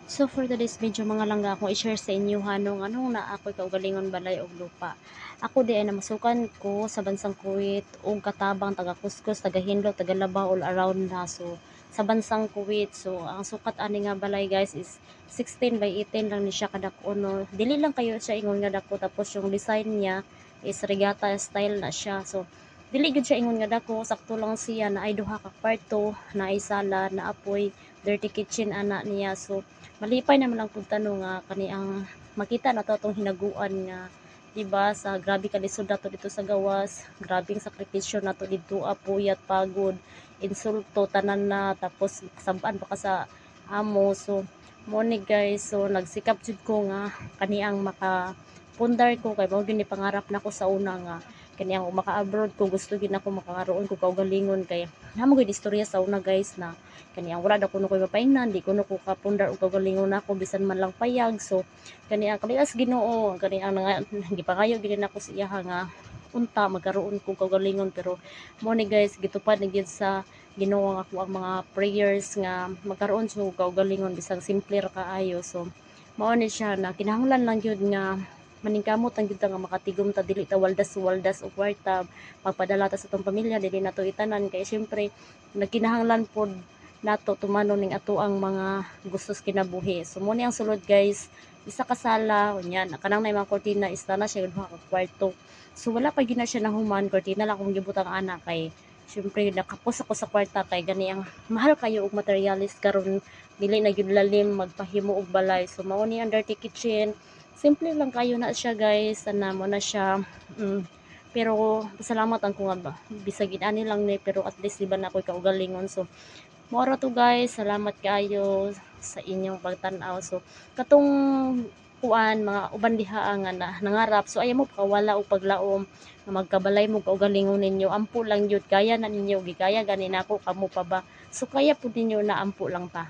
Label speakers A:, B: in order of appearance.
A: So for today's video mga langga, akong i-share sa inyo anong na ako kaugalingon balay og lupa. Ako di ay namasukan ko sa bansang Kuwait og katabang taga Kuskus, taga Hinlo, taga Labaw all around na. So sa bansang Kuwait, so ang sukat ani nga balay guys is 16 by 18 lang ni siya kadako no. Dili lang kayo siya ingon nga dako, tapos yung design niya is regata style na siya. So dili gid siya ingon nga dako, sakto lang siya na ay duha ka kwarto, na ay sala, na apoy dirty kitchen ana niya. So malipay naman lang pud tanong nga kani ang makita na to tong hinaguan nga, diba, sa grabe kalisod nato dito sa gawas, grabing sakripisyo nato dito, puyat, pagod, insulto tanan na, tapos sabaan pa ka sa amo. So mo ni guys, so nagsikap jud ko nga kani ang makapundar ko, kay mao gyud ni pangarap nako sa una nga kani ang maka-abroad ko, gusto gid nako makaroon ko kaugalingon. Kay namo gid istorya sa una guys na kani ang wala daw kuno koy mapaingnan, di kuno ko kapundar og kaugalingon nako bisan man lang payag. So kani ang kalias Ginoo, kani ang gipangayo gid nako sa iya nga unta magkaroon ko kaugalingon. Pero mo ni guys, gitupad ni gid sa Ginoo nga ako ang mga prayers nga magkaroon sa kaugalingon bisag simple ra kaayo. So mao ni siya na kinahanglan lang gyud nga maningkamot ang gyud nga makatigom ta, dili ta waldas og kwarta magpadala ta sa atong pamilya, dili nato itanan. Kay syempre nagkinahanglan pod nato tumanon ning ato ang mga gustos kinabuhi. So mo ni ang sulod guys, isa ka sala unya kanang na mga kortina ista na siya duha ka kwarto. So wala pa gina siya nahuman, kortina lang kung gibutang ana. Kay syempre nakapos ako sa kwarta, kay gani ang mahal kayo og materialist karon, dili na gyud lalim magpahimo og balay. So mao ni ang dirty kitchen, simple lang kayo na siya guys, ana mo na siya. Pero pasalamat ang ko nga ba bisag ani lang ni, pero at least diba na ako'y kaugalingon. So mora to guys, salamat kayo sa inyong pagtan-aw. So katong kuan mga uban diha nga na nangarap, so ayaw mo pakawala og paglaom nga magkabalay mo kaugalingon ninyo, ampo lang jud, kaya na ninyo, gikaya gani nako, kamo pa ba? So kaya pud ninyo na ampo lang pa.